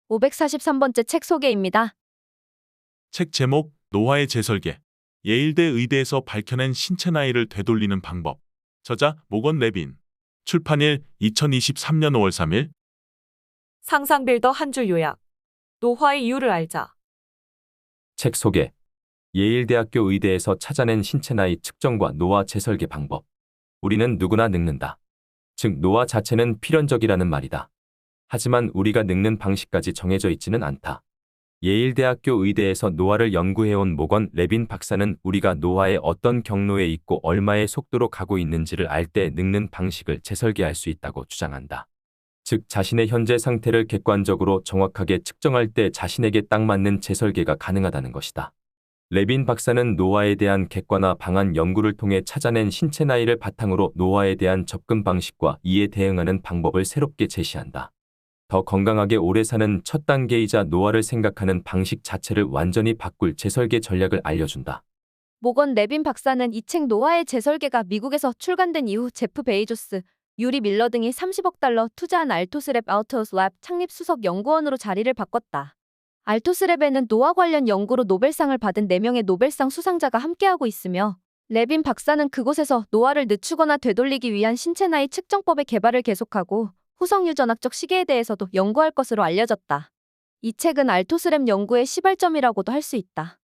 543번째 책 소개입니다. 책 제목 노화의 재설계. 예일대 의대에서 밝혀낸 신체 나이를 되돌리는 방법. 저자 모건 레빈. 출판일 2023년 5월 3일. 상상 빌더 한 줄 요약. 노화의 이유를 알자. 책 소개. 예일대학교 의대에서 찾아낸 신체 나이 측정과 노화 재설계 방법. 우리는 누구나 늙는다. 즉 노화 자체는 필연적이라는 말이다. 하지만 우리가 늙는 방식까지 정해져 있지는 않다. 예일대학교 의대에서 노화를 연구해온 모건 레빈 박사는 우리가 노화의 어떤 경로에 있고 얼마의 속도로 가고 있는지를 알 때 늙는 방식을 재설계할 수 있다고 주장한다. 즉 자신의 현재 상태를 객관적으로 정확하게 측정할 때 자신에게 딱 맞는 재설계가 가능하다는 것이다. 레빈 박사는 노화에 대한 객관화 방안 연구를 통해 찾아낸 신체 나이를 바탕으로 노화에 대한 접근 방식과 이에 대응하는 방법을 새롭게 제시한다. 더 건강하게 오래 사는 첫 단계이자 노화를 생각하는 방식 자체를 완전히 바꿀 재설계 전략을 알려준다. 모건 레빈 박사는 이 책 노화의 재설계가 미국에서 출간된 이후 제프 베이조스, 유리 밀러 등이 30억 달러 투자한 알토스랩 아우터스랩 창립 수석 연구원으로 자리를 바꿨다. 알토스랩에는 노화 관련 연구로 노벨상을 받은 4명의 노벨상 수상자가 함께하고 있으며 레빈 박사는 그곳에서 노화를 늦추거나 되돌리기 위한 신체 나이 측정법의 개발을 계속하고 후속 유전학적 시계에 대해서도 연구할 것으로 알려졌다. 이 책은 알토스랩 연구의 시발점이라고도 할 수 있다.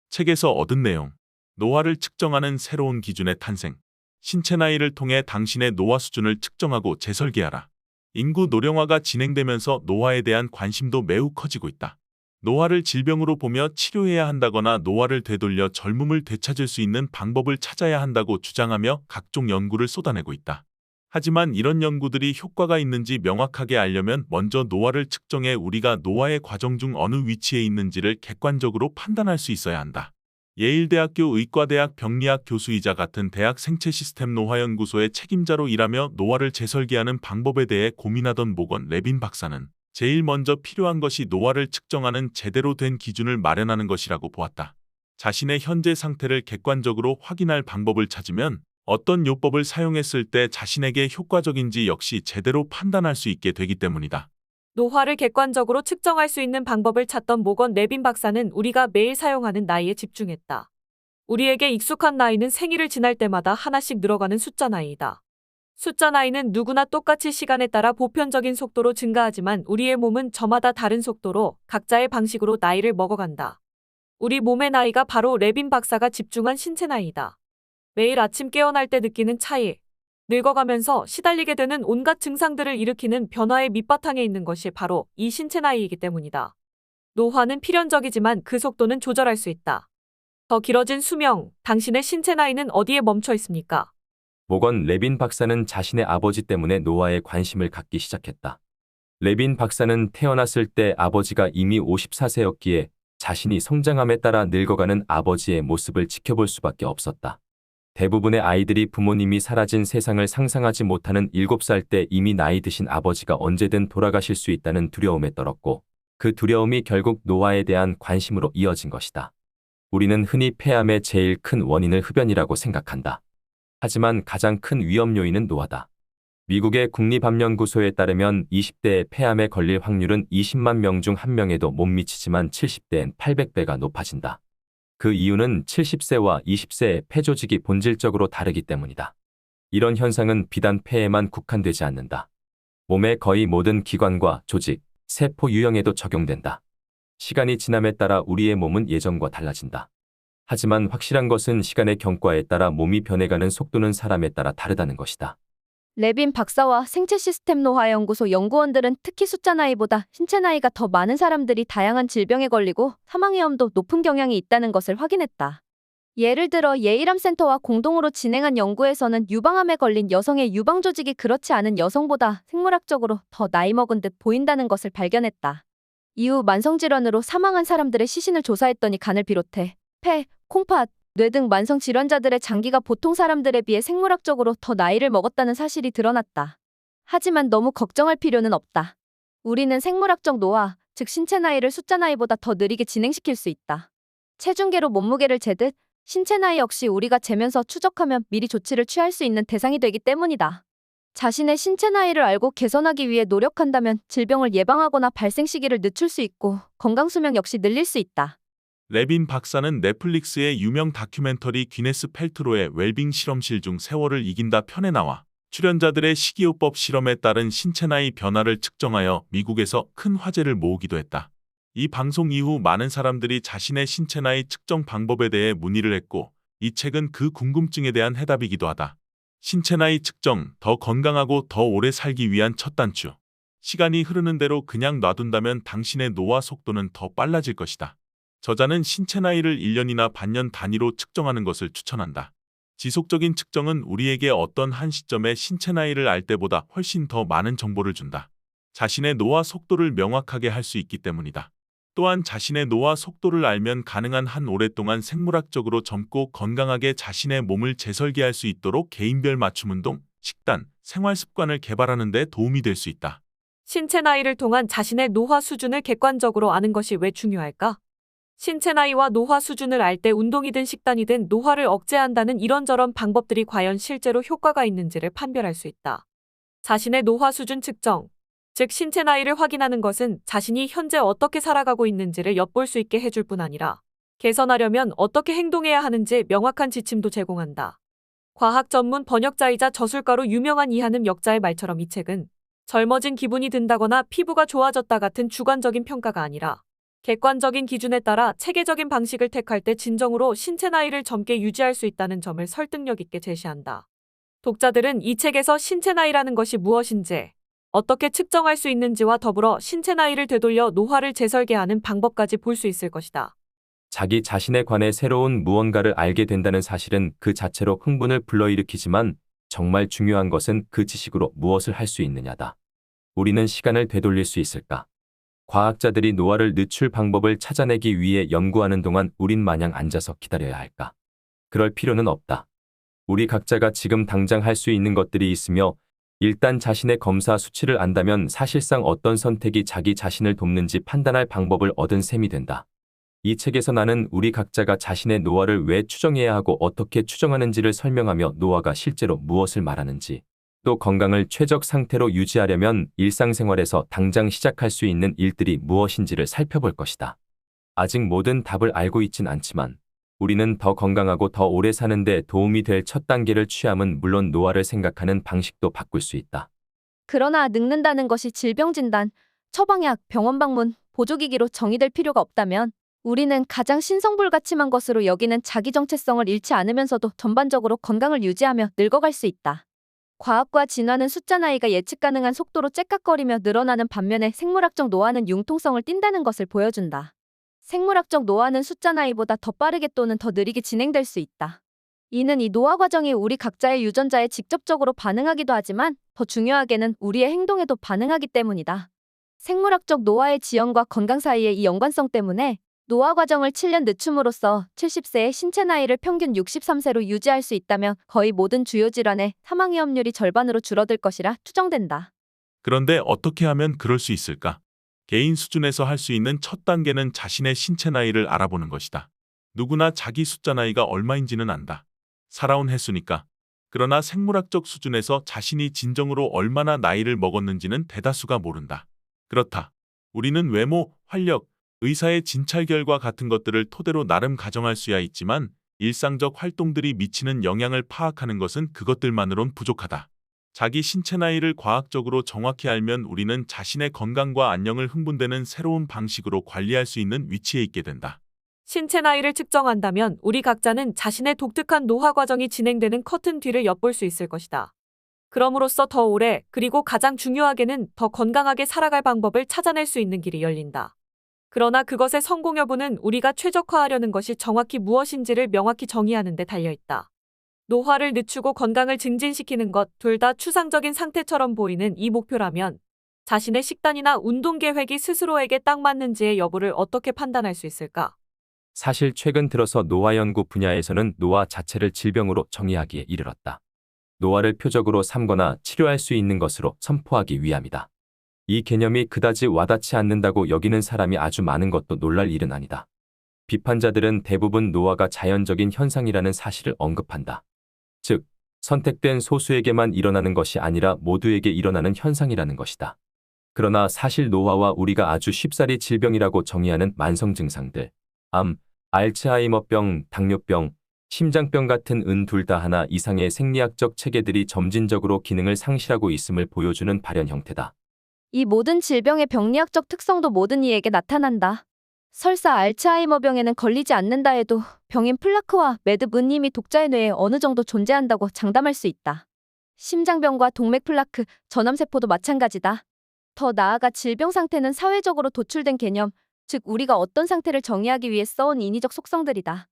책에서 얻은 내용. 노화를 측정하는 새로운 기준의 탄생. 신체 나이를 통해 당신의 노화 수준을 측정하고 재설계하라. 인구 노령화가 진행되면서 노화에 대한 관심도 매우 커지고 있다. 노화를 질병으로 보며 치료해야 한다거나 노화를 되돌려 젊음을 되찾을 수 있는 방법을 찾아야 한다고 주장하며 각종 연구를 쏟아내고 있다. 하지만 이런 연구들이 효과가 있는지 명확하게 알려면 먼저 노화를 측정해 우리가 노화의 과정 중 어느 위치에 있는지를 객관적으로 판단할 수 있어야 한다. 예일대학교 의과대학 병리학 교수이자 같은 대학 생체시스템 노화연구소의 책임자로 일하며 노화를 재설계하는 방법에 대해 고민하던 모건 레빈 박사는 제일 먼저 필요한 것이 노화를 측정하는 제대로 된 기준을 마련하는 것이라고 보았다. 자신의 현재 상태를 객관적으로 확인할 방법을 찾으면 어떤 요법을 사용했을 때 자신에게 효과적인지 역시 제대로 판단할 수 있게 되기 때문이다. 노화를 객관적으로 측정할 수 있는 방법을 찾던 모건 레빈 박사는 우리가 매일 사용하는 나이에 집중했다. 우리에게 익숙한 나이는 생일을 지날 때마다 하나씩 늘어가는 숫자 나이다. 숫자 나이는 누구나 똑같이 시간에 따라 보편적인 속도로 증가하지만 우리의 몸은 저마다 다른 속도로 각자의 방식으로 나이를 먹어간다. 우리 몸의 나이가 바로 레빈 박사가 집중한 신체 나이다. 매일 아침 깨어날 때 느끼는 차이, 늙어가면서 시달리게 되는 온갖 증상들을 일으키는 변화의 밑바탕에 있는 것이 바로 이 신체 나이이기 때문이다. 노화는 필연적이지만 그 속도는 조절할 수 있다. 더 길어진 수명, 당신의 신체 나이는 어디에 멈춰 있습니까? 모건 레빈 박사는 자신의 아버지 때문에 노화에 관심을 갖기 시작했다. 레빈 박사는 태어났을 때 아버지가 이미 54세였기에 자신이 성장함에 따라 늙어가는 아버지의 모습을 지켜볼 수밖에 없었다. 대부분의 아이들이 부모님이 사라진 세상을 상상하지 못하는 7살 때 이미 나이 드신 아버지가 언제든 돌아가실 수 있다는 두려움에 떨었고 그 두려움이 결국 노화에 대한 관심으로 이어진 것이다. 우리는 흔히 폐암의 제일 큰 원인을 흡연이라고 생각한다. 하지만 가장 큰 위험 요인은 노화다. 미국의 국립암연구소에 따르면 20대의 폐암에 걸릴 확률은 20만 명 중 1명에도 못 미치지만 70대엔 800배가 높아진다. 그 이유는 70세와 20세의 폐 조직이 본질적으로 다르기 때문이다. 이런 현상은 비단 폐에만 국한되지 않는다. 몸의 거의 모든 기관과 조직, 세포 유형에도 적용된다. 시간이 지남에 따라 우리의 몸은 예전과 달라진다. 하지만 확실한 것은 시간의 경과에 따라 몸이 변해가는 속도는 사람에 따라 다르다는 것이다. 레빈 박사와 생체시스템 노화연구소 연구원들은 특히 숫자 나이보다 신체 나이가 더 많은 사람들이 다양한 질병에 걸리고 사망 위험도 높은 경향이 있다는 것을 확인했다. 예를 들어 예일암센터와 공동으로 진행한 연구에서는 유방암에 걸린 여성의 유방 조직이 그렇지 않은 여성보다 생물학적으로 더 나이 먹은 듯 보인다는 것을 발견했다. 이후 만성질환으로 사망한 사람들의 시신을 조사했더니 간을 비롯해 폐, 콩팥, 뇌 등 만성 질환자들의 장기가 보통 사람들에 비해 생물학적으로 더 나이를 먹었다는 사실이 드러났다. 하지만 너무 걱정할 필요는 없다. 우리는 생물학적 노화, 즉 신체 나이를 숫자 나이보다 더 느리게 진행시킬 수 있다. 체중계로 몸무게를 재듯 신체 나이 역시 우리가 재면서 추적하면 미리 조치를 취할 수 있는 대상이 되기 때문이다. 자신의 신체 나이를 알고 개선하기 위해 노력한다면 질병을 예방하거나 발생 시기를 늦출 수 있고 건강 수명 역시 늘릴 수 있다. 레빈 박사는 넷플릭스의 유명 다큐멘터리 귀네스 펠트로의 웰빙 실험실 중 세월을 이긴다 편에 나와 출연자들의 식이요법 실험에 따른 신체 나이 변화를 측정하여 미국에서 큰 화제를 모으기도 했다. 이 방송 이후 많은 사람들이 자신의 신체 나이 측정 방법에 대해 문의를 했고 이 책은 그 궁금증에 대한 해답이기도 하다. 신체 나이 측정, 더 건강하고 더 오래 살기 위한 첫 단추. 시간이 흐르는 대로 그냥 놔둔다면 당신의 노화 속도는 더 빨라질 것이다. 저자는 신체 나이를 1년이나 반년 단위로 측정하는 것을 추천한다. 지속적인 측정은 우리에게 어떤 한 시점의 신체 나이를 알 때보다 훨씬 더 많은 정보를 준다. 자신의 노화 속도를 명확하게 할 수 있기 때문이다. 또한 자신의 노화 속도를 알면 가능한 한 오랫동안 생물학적으로 젊고 건강하게 자신의 몸을 재설계할 수 있도록 개인별 맞춤 운동, 식단, 생활 습관을 개발하는 데 도움이 될 수 있다. 신체 나이를 통한 자신의 노화 수준을 객관적으로 아는 것이 왜 중요할까? 신체 나이와 노화 수준을 알 때 운동이든 식단이든 노화를 억제한다는 이런저런 방법들이 과연 실제로 효과가 있는지를 판별할 수 있다. 자신의 노화 수준 측정, 즉 신체 나이를 확인하는 것은 자신이 현재 어떻게 살아가고 있는지를 엿볼 수 있게 해줄 뿐 아니라 개선하려면 어떻게 행동해야 하는지 명확한 지침도 제공한다. 과학 전문 번역자이자 저술가로 유명한 이한음 역자의 말처럼 이 책은 젊어진 기분이 든다거나 피부가 좋아졌다 같은 주관적인 평가가 아니라 객관적인 기준에 따라 체계적인 방식을 택할 때 진정으로 신체 나이를 젊게 유지할 수 있다는 점을 설득력 있게 제시한다. 독자들은 이 책에서 신체 나이라는 것이 무엇인지, 어떻게 측정할 수 있는지와 더불어 신체 나이를 되돌려 노화를 재설계하는 방법까지 볼 수 있을 것이다. 자기 자신에 관해 새로운 무언가를 알게 된다는 사실은 그 자체로 흥분을 불러일으키지만 정말 중요한 것은 그 지식으로 무엇을 할 수 있느냐다. 우리는 시간을 되돌릴 수 있을까? 과학자들이 노화를 늦출 방법을 찾아내기 위해 연구하는 동안 우린 마냥 앉아서 기다려야 할까? 그럴 필요는 없다. 우리 각자가 지금 당장 할 수 있는 것들이 있으며 일단 자신의 검사 수치를 안다면 사실상 어떤 선택이 자기 자신을 돕는지 판단할 방법을 얻은 셈이 된다. 이 책에서 나는 우리 각자가 자신의 노화를 왜 추정해야 하고 어떻게 추정하는지를 설명하며 노화가 실제로 무엇을 말하는지, 또 건강을 최적 상태로 유지하려면 일상생활에서 당장 시작할 수 있는 일들이 무엇인지를 살펴볼 것이다. 아직 모든 답을 알고 있진 않지만 우리는 더 건강하고 더 오래 사는 데 도움이 될 첫 단계를 취함은 물론 노화를 생각하는 방식도 바꿀 수 있다. 그러나 늙는다는 것이 질병 진단, 처방약, 병원 방문, 보조기기로 정의될 필요가 없다면 우리는 가장 신성불가침한 것으로 여기는 자기 정체성을 잃지 않으면서도 전반적으로 건강을 유지하며 늙어갈 수 있다. 과학과 진화는 숫자 나이가 예측 가능한 속도로 째깍거리며 늘어나는 반면에 생물학적 노화는 융통성을 띈다는 것을 보여준다. 생물학적 노화는 숫자 나이보다 더 빠르게 또는 더 느리게 진행될 수 있다. 이는 이 노화 과정이 우리 각자의 유전자에 직접적으로 반응하기도 하지만 더 중요하게는 우리의 행동에도 반응하기 때문이다. 생물학적 노화의 지연과 건강 사이의 이 연관성 때문에 노화 과정을 7년 늦춤으로써 70세의 신체 나이를 평균 63세로 유지할 수 있다면 거의 모든 주요 질환의 사망 위험률이 절반으로 줄어들 것이라 추정된다. 그런데 어떻게 하면 그럴 수 있을까? 개인 수준에서 할 수 있는 첫 단계는 자신의 신체 나이를 알아보는 것이다. 누구나 자기 숫자 나이가 얼마인지는 안다. 살아온 횟수니까. 그러나 생물학적 수준에서 자신이 진정으로 얼마나 나이를 먹었는지는 대다수가 모른다. 그렇다. 우리는 외모, 활력, 의사의 진찰 결과 같은 것들을 토대로 나름 가정할 수야 있지만 일상적 활동들이 미치는 영향을 파악하는 것은 그것들만으론 부족하다. 자기 신체 나이를 과학적으로 정확히 알면 우리는 자신의 건강과 안녕을 흥분되는 새로운 방식으로 관리할 수 있는 위치에 있게 된다. 신체 나이를 측정한다면 우리 각자는 자신의 독특한 노화 과정이 진행되는 커튼 뒤를 엿볼 수 있을 것이다. 그럼으로써 더 오래, 그리고 가장 중요하게는 더 건강하게 살아갈 방법을 찾아낼 수 있는 길이 열린다. 그러나 그것의 성공 여부는 우리가 최적화하려는 것이 정확히 무엇인지를 명확히 정의하는 데 달려있다. 노화를 늦추고 건강을 증진시키는 것 둘 다 추상적인 상태처럼 보이는 이 목표라면 자신의 식단이나 운동 계획이 스스로에게 딱 맞는지의 여부를 어떻게 판단할 수 있을까? 사실 최근 들어서 노화 연구 분야에서는 노화 자체를 질병으로 정의하기에 이르렀다. 노화를 표적으로 삼거나 치료할 수 있는 것으로 선포하기 위함이다. 이 개념이 그다지 와닿지 않는다고 여기는 사람이 아주 많은 것도 놀랄 일은 아니다. 비판자들은 대부분 노화가 자연적인 현상이라는 사실을 언급한다. 즉, 선택된 소수에게만 일어나는 것이 아니라 모두에게 일어나는 현상이라는 것이다. 그러나 사실 노화와 우리가 아주 쉽사리 질병이라고 정의하는 만성 증상들, 암, 알츠하이머병, 당뇨병, 심장병 같은 은 둘 다 하나 이상의 생리학적 체계들이 점진적으로 기능을 상실하고 있음을 보여주는 발현 형태다. 이 모든 질병의 병리학적 특성도 모든 이에게 나타난다. 설사 알츠하이머병에는 걸리지 않는다 해도 병인 플라크와 매듭은 이미 독자의 뇌에 어느 정도 존재한다고 장담할 수 있다. 심장병과 동맥 플라크, 전암세포도 마찬가지다. 더 나아가 질병 상태는 사회적으로 도출된 개념, 즉 우리가 어떤 상태를 정의하기 위해 써온 인위적 속성들이다.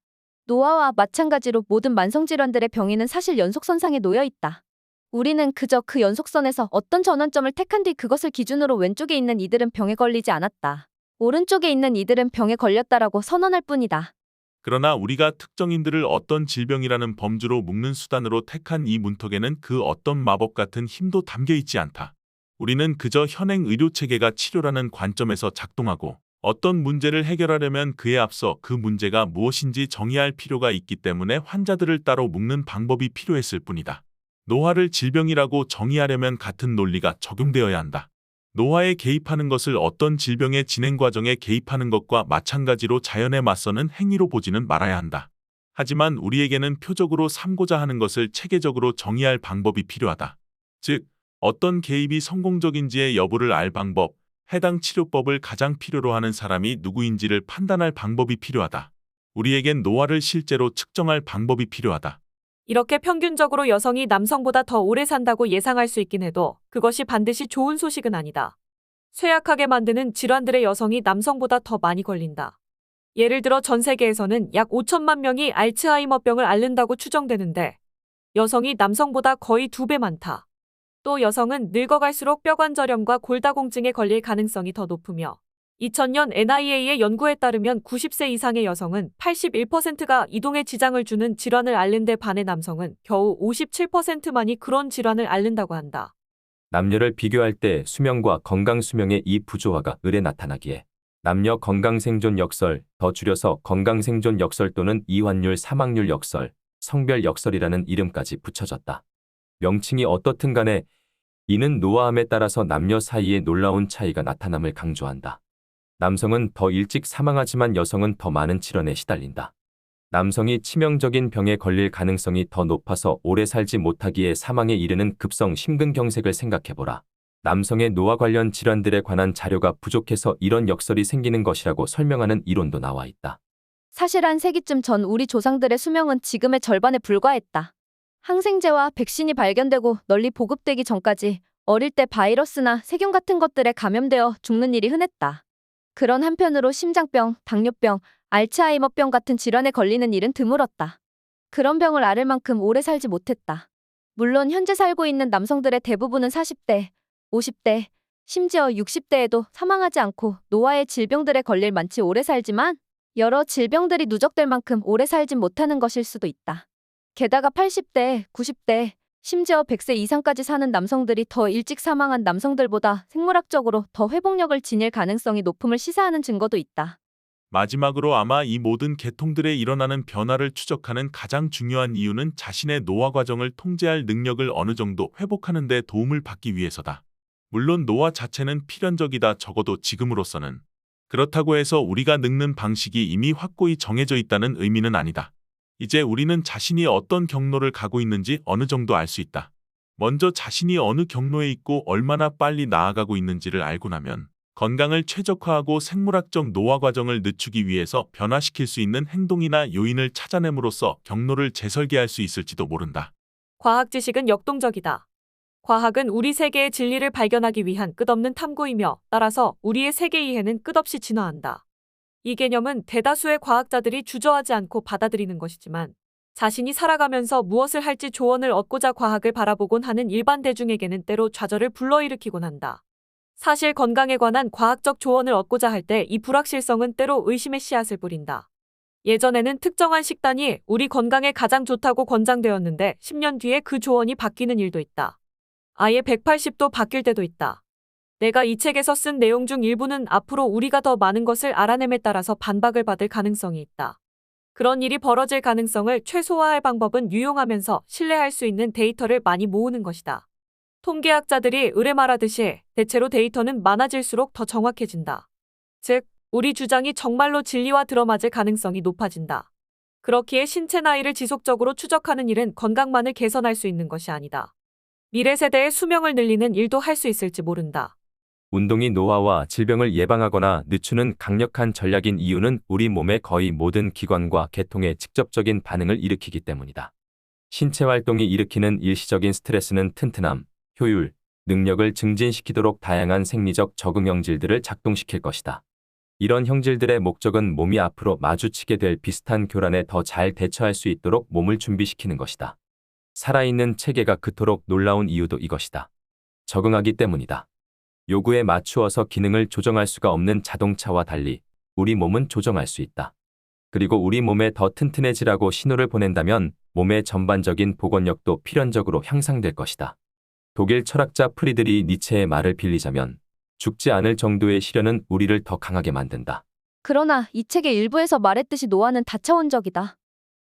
노화와 마찬가지로 모든 만성질환들의 병인은 사실 연속선상에 놓여 있다. 우리는 그저 그 연속선에서 어떤 전환점을 택한 뒤 그것을 기준으로 왼쪽에 있는 이들은 병에 걸리지 않았다. 오른쪽에 있는 이들은 병에 걸렸다라고 선언할 뿐이다. 그러나 우리가 특정인들을 어떤 질병이라는 범주로 묶는 수단으로 택한 이 문턱에는 그 어떤 마법 같은 힘도 담겨 있지 않다. 우리는 그저 현행 의료체계가 치료라는 관점에서 작동하고 어떤 문제를 해결하려면 그에 앞서 그 문제가 무엇인지 정의할 필요가 있기 때문에 환자들을 따로 묶는 방법이 필요했을 뿐이다. 노화를 질병이라고 정의하려면 같은 논리가 적용되어야 한다. 노화에 개입하는 것을 어떤 질병의 진행 과정에 개입하는 것과 마찬가지로 자연에 맞서는 행위로 보지는 말아야 한다. 하지만 우리에게는 표적으로 삼고자 하는 것을 체계적으로 정의할 방법이 필요하다. 즉, 어떤 개입이 성공적인지의 여부를 알 방법, 해당 치료법을 가장 필요로 하는 사람이 누구인지를 판단할 방법이 필요하다. 우리에겐 노화를 실제로 측정할 방법이 필요하다. 이렇게 평균적으로 여성이 남성보다 더 오래 산다고 예상할 수 있긴 해도 그것이 반드시 좋은 소식은 아니다. 쇠약하게 만드는 질환들의 여성이 남성보다 더 많이 걸린다. 예를 들어 전 세계에서는 약 5천만 명이 알츠하이머병을 앓는다고 추정되는데 여성이 남성보다 거의 2배 많다. 또 여성은 늙어갈수록 뼈관절염과 골다공증에 걸릴 가능성이 더 높으며 2000년 NIA의 연구에 따르면 90세 이상의 여성은 81%가 이동에 지장을 주는 질환을 앓는데 반해 남성은 겨우 57%만이 그런 질환을 앓는다고 한다. 남녀를 비교할 때 수명과 건강 수명의 이 부조화가 을에 나타나기에 남녀 건강생존 역설, 더 줄여서 건강생존 역설 또는 이환율 사망률 역설, 성별 역설이라는 이름까지 붙여졌다. 명칭이 어떻든 간에 이는 노화함에 따라서 남녀 사이에 놀라운 차이가 나타남을 강조한다. 남성은 더 일찍 사망하지만 여성은 더 많은 질환에 시달린다. 남성이 치명적인 병에 걸릴 가능성이 더 높아서 오래 살지 못하기에 사망에 이르는 급성 심근경색을 생각해보라. 남성의 노화 관련 질환들에 관한 자료가 부족해서 이런 역설이 생기는 것이라고 설명하는 이론도 나와 있다. 사실 한 세기쯤 전 우리 조상들의 수명은 지금의 절반에 불과했다. 항생제와 백신이 발견되고 널리 보급되기 전까지 어릴 때 바이러스나 세균 같은 것들에 감염되어 죽는 일이 흔했다. 그런 한편으로 심장병, 당뇨병, 알츠하이머병 같은 질환에 걸리는 일은 드물었다. 그런 병을 앓을 만큼 오래 살지 못했다. 물론 현재 살고 있는 남성들의 대부분은 40대, 50대, 심지어 60대에도 사망하지 않고 노화의 질병들에 걸릴 만치 오래 살지만 여러 질병들이 누적될 만큼 오래 살진 못하는 것일 수도 있다. 게다가 80대, 90대, 심지어 100세 이상까지 사는 남성들이 더 일찍 사망한 남성들보다 생물학적으로 더 회복력을 지닐 가능성이 높음을 시사하는 증거도 있다. 마지막으로 아마 이 모든 계통들에 일어나는 변화를 추적하는 가장 중요한 이유는 자신의 노화 과정을 통제할 능력을 어느 정도 회복하는 데 도움을 받기 위해서다. 물론 노화 자체는 필연적이다 적어도 지금으로서는. 그렇다고 해서 우리가 늙는 방식이 이미 확고히 정해져 있다는 의미는 아니다. 이제 우리는 자신이 어떤 경로를 가고 있는지 어느 정도 알 수 있다. 먼저 자신이 어느 경로에 있고 얼마나 빨리 나아가고 있는지를 알고 나면 건강을 최적화하고 생물학적 노화 과정을 늦추기 위해서 변화시킬 수 있는 행동이나 요인을 찾아냄으로써 경로를 재설계할 수 있을지도 모른다. 과학 지식은 역동적이다. 과학은 우리 세계의 진리를 발견하기 위한 끝없는 탐구이며 따라서 우리의 세계 이해는 끝없이 진화한다. 이 개념은 대다수의 과학자들이 주저하지 않고 받아들이는 것이지만 자신이 살아가면서 무엇을 할지 조언을 얻고자 과학을 바라보곤 하는 일반 대중에게는 때로 좌절을 불러일으키곤 한다. 사실 건강에 관한 과학적 조언을 얻고자 할 때 이 불확실성은 때로 의심의 씨앗을 뿌린다. 예전에는 특정한 식단이 우리 건강에 가장 좋다고 권장되었는데 10년 뒤에 그 조언이 바뀌는 일도 있다. 아예 180도 바뀔 때도 있다. 내가 이 책에서 쓴 내용 중 일부는 앞으로 우리가 더 많은 것을 알아냄에 따라서 반박을 받을 가능성이 있다. 그런 일이 벌어질 가능성을 최소화할 방법은 유용하면서 신뢰할 수 있는 데이터를 많이 모으는 것이다. 통계학자들이 의뢰 말하듯이 대체로 데이터는 많아질수록 더 정확해진다. 즉, 우리 주장이 정말로 진리와 들어맞을 가능성이 높아진다. 그렇기에 신체 나이를 지속적으로 추적하는 일은 건강만을 개선할 수 있는 것이 아니다. 미래 세대의 수명을 늘리는 일도 할 수 있을지 모른다. 운동이 노화와 질병을 예방하거나 늦추는 강력한 전략인 이유는 우리 몸의 거의 모든 기관과 계통에 직접적인 반응을 일으키기 때문이다. 신체 활동이 일으키는 일시적인 스트레스는 튼튼함, 효율, 능력을 증진시키도록 다양한 생리적 적응 형질들을 작동시킬 것이다. 이런 형질들의 목적은 몸이 앞으로 마주치게 될 비슷한 교란에 더 잘 대처할 수 있도록 몸을 준비시키는 것이다. 살아있는 체계가 그토록 놀라운 이유도 이것이다. 적응하기 때문이다. 요구에 맞추어서 기능을 조정할 수가 없는 자동차와 달리 우리 몸은 조정할 수 있다. 그리고 우리 몸에 더 튼튼해지라고 신호를 보낸다면 몸의 전반적인 복원력도 필연적으로 향상될 것이다. 독일 철학자 프리드리 니체의 말을 빌리자면 죽지 않을 정도의 시련은 우리를 더 강하게 만든다. 그러나 이 책의 일부에서 말했듯이 노화는 다차원적이다.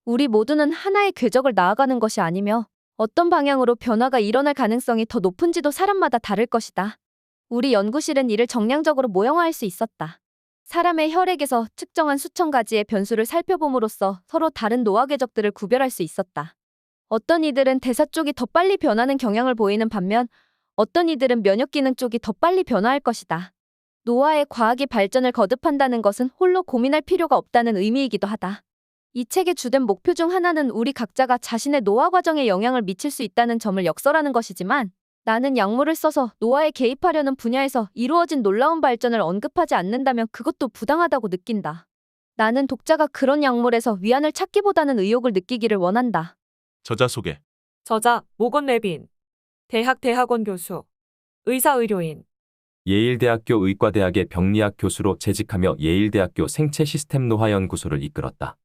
우리 모두는 하나의 궤적을 나아가는 것이 아니며 어떤 방향으로 변화가 일어날 가능성이 더 높은지도 사람마다 다를 것이다. 우리 연구실은 이를 정량적으로 모형화할 수 있었다. 사람의 혈액에서 측정한 수천 가지의 변수를 살펴봄으로써 서로 다른 노화 궤적들을 구별할 수 있었다. 어떤 이들은 대사 쪽이 더 빨리 변하는 경향을 보이는 반면 어떤 이들은 면역 기능 쪽이 더 빨리 변화할 것이다. 노화의 과학이 발전을 거듭한다는 것은 홀로 고민할 필요가 없다는 의미이기도 하다. 이 책의 주된 목표 중 하나는 우리 각자가 자신의 노화 과정에 영향을 미칠 수 있다는 점을 역설하는 것이지만 나는 약물을 써서 노화에 개입하려는 분야에서 이루어진 놀라운 발전을 언급하지 않는다면 그것도 부당하다고 느낀다. 나는 독자가 그런 약물에서 위안을 찾기보다는 의욕을 느끼기를 원한다. 저자 소개. 저자 모건 레빈. 대학 대학원 교수. 의사의료인. 예일대학교 의과대학의 병리학 교수로 재직하며 예일대학교 생체 시스템 노화 연구소를 이끌었다.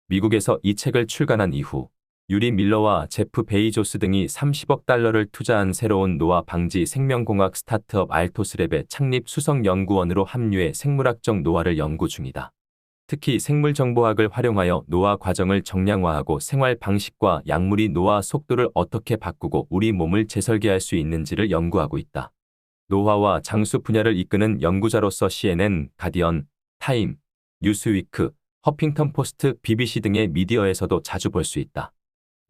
미국에서 이 책을 출간한 이후 유리 밀러와 제프 베이조스 등이 30억 달러를 투자한 새로운 노화 방지 생명공학 스타트업 알토스랩의 창립 수석 연구원으로 합류해 생물학적 노화를 연구 중이다. 특히 생물정보학을 활용하여 노화 과정을 정량화하고 생활 방식과 약물이 노화 속도를 어떻게 바꾸고 우리 몸을 재설계할 수 있는지를 연구하고 있다. 노화와 장수 분야를 이끄는 연구자로서 CNN, 가디언, 타임, 뉴스위크, 허핑턴 포스트, BBC 등의 미디어에서도 자주 볼 수 있다.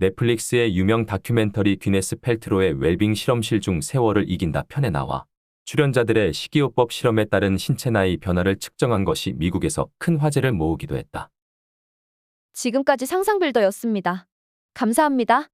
넷플릭스의 유명 다큐멘터리 귀네스 펠트로의 웰빙 실험실 중 세월을 이긴다 편에 나와 출연자들의 식이요법 실험에 따른 신체 나이 변화를 측정한 것이 미국에서 큰 화제를 모으기도 했다. 지금까지 상상빌더였습니다. 감사합니다.